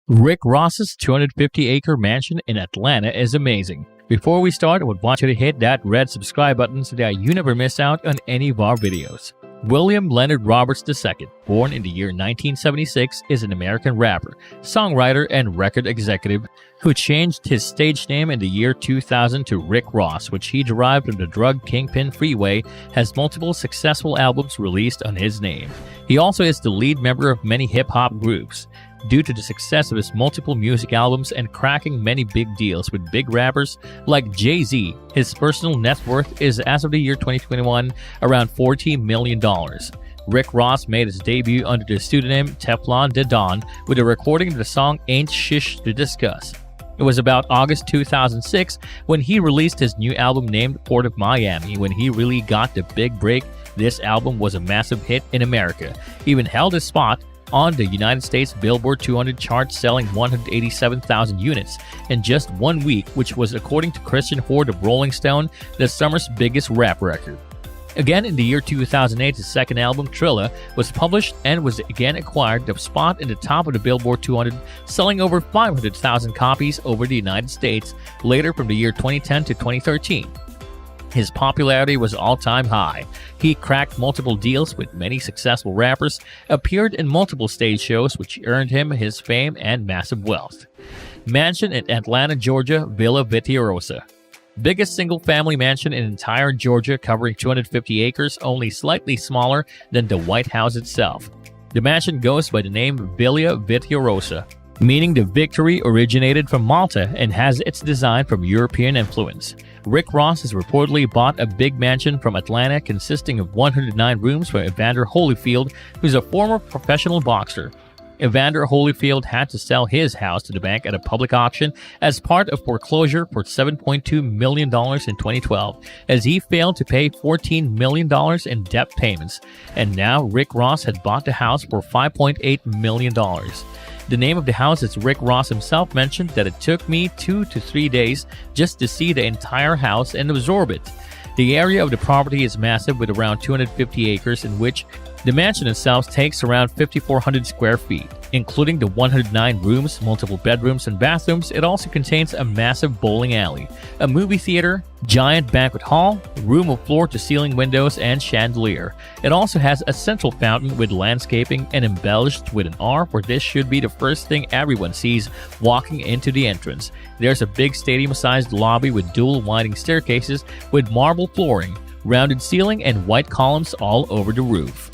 Rick Ross's 250-acre mansion in Atlanta is amazing. Before we start, I would want you to hit that red subscribe button so that you never miss out on any of our videos. William Leonard Roberts II, born in the year 1976, is an American rapper, songwriter, and record executive who changed his stage name in the year 2000 to Rick Ross, which he derived from the drug kingpin Freeway, has multiple successful albums released on his name. He also is the lead member of many hip-hop groups. Due to the success of his multiple music albums and cracking many big deals with big rappers like Jay-Z, his personal net worth is, as of the year 2021, around $40 million. Rick Ross made his debut under the pseudonym Teflon Da Don with a recording of the song Ain't Shish to Discuss. It was about August 2006 when he released his new album named Port of Miami. When he really got the big break, this album was a massive hit in America, even held a spot on the United States Billboard 200 chart, selling 187,000 units in just 1 week, which was, according to Christian Horde of Rolling Stone, the summer's biggest rap record. Again, in the year 2008, his second album, Trilla, was published and was again acquired the spot in the top of the Billboard 200, selling over 500,000 copies over the United States, later from the year 2010 to 2013. His popularity was all-time high. He cracked multiple deals with many successful rappers, appeared in multiple stage shows, which earned him his fame and massive wealth. Mansion in Atlanta, Georgia, Villa Viterosa. Biggest single-family mansion in entire Georgia, covering 250 acres, only slightly smaller than the White House itself. The mansion goes by the name Villa Viterosa, meaning the victory originated from Malta and has its design from European influence. Rick Ross has reportedly bought a big mansion from Atlanta consisting of 109 rooms for Evander Holyfield, who's a former professional boxer. Evander Holyfield had to sell his house to the bank at a public auction as part of foreclosure for $7.2 million in 2012, as he failed to pay $14 million in debt payments, and now Rick Ross had bought the house for $5.8 million. The name of the house, as Rick Ross himself mentioned, that it took me 2 to 3 days just to see the entire house and absorb it. The area of the property is massive, with around 250 acres, in which the mansion itself takes around 5,400 square feet. Including the 109 rooms, multiple bedrooms, and bathrooms, it also contains a massive bowling alley, a movie theater, giant banquet hall, room of floor-to-ceiling windows, and chandelier. It also has a central fountain with landscaping and embellished with an R, where this should be the first thing everyone sees walking into the entrance. There's a big stadium-sized lobby with dual winding staircases with marble flooring, rounded ceiling, and white columns all over the roof.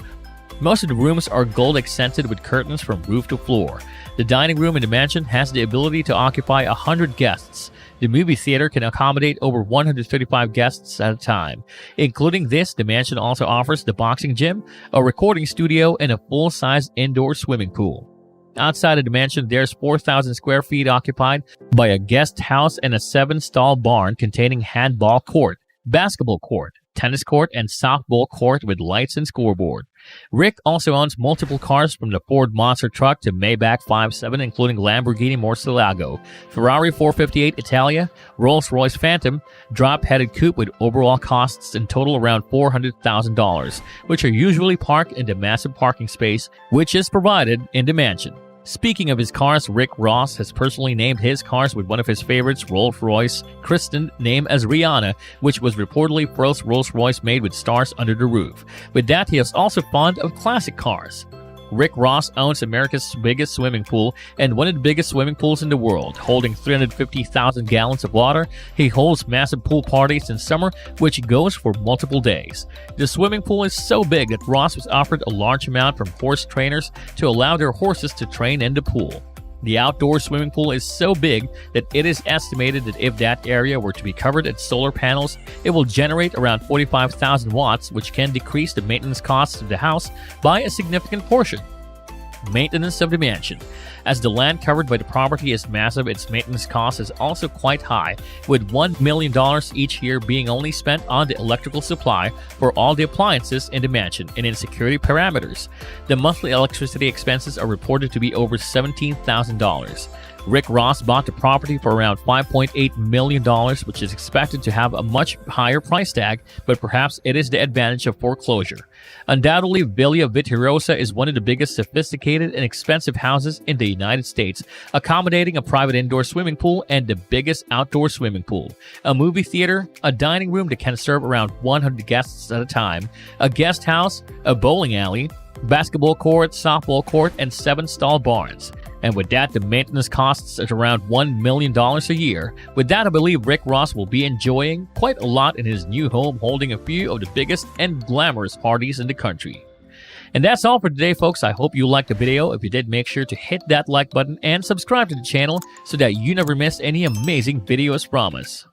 Most of the rooms are gold accented with curtains from roof to floor. The dining room in the mansion has the ability to occupy 100 guests. The movie theater can accommodate over 135 guests at a time. Including this, the mansion also offers the boxing gym, a recording studio, and a full-size indoor swimming pool. Outside of the mansion, there's 4,000 square feet occupied by a guest house and a 7-stall barn containing handball court, basketball court, tennis court, and softball court with lights and scoreboard. Rick also owns multiple cars, from the Ford monster truck to Maybach 5.7, including Lamborghini Murcielago, Ferrari 458 Italia, Rolls-Royce Phantom, drop-headed coupe with overall costs in total around $400,000, which are usually parked in the massive parking space which is provided in the mansion. Speaking of his cars, Rick Ross has personally named his cars with one of his favorites, Rolls-Royce, christened name as Rihanna, which was reportedly first Rolls-Royce made with stars under the roof. With that, he is also fond of classic cars. Rick Ross owns America's biggest swimming pool and one of the biggest swimming pools in the world, holding 350,000 gallons of water. He holds massive pool parties in summer, which goes for multiple days. The swimming pool is so big that Ross was offered a large amount from horse trainers to allow their horses to train in the pool. The outdoor swimming pool is so big that it is estimated that if that area were to be covered with solar panels, it will generate around 45,000 watts, which can decrease the maintenance costs of the house by a significant portion. Maintenance of the mansion. As the land covered by the property is massive, its maintenance cost is also quite high, with $1 million each year being only spent on the electrical supply for all the appliances in the mansion and in security parameters. The monthly electricity expenses are reported to be over $17,000. Rick Ross bought the property for around $5.8 million, which is expected to have a much higher price tag, but perhaps it is the advantage of foreclosure. Undoubtedly, Villa Viterosa is one of the biggest sophisticated and expensive houses in the United States, accommodating a private indoor swimming pool and the biggest outdoor swimming pool, a movie theater, a dining room that can serve around 100 guests at a time, a guest house, a bowling alley, basketball court, softball court, and 7 stall barns. And with that, the maintenance costs at around $1 million a year. With that, I believe Rick Ross will be enjoying quite a lot in his new home, holding a few of the biggest and glamorous parties in the country. And that's all for today, folks. I hope you liked the video. If you did, make sure to hit that like button and subscribe to the channel so that you never miss any amazing videos from us.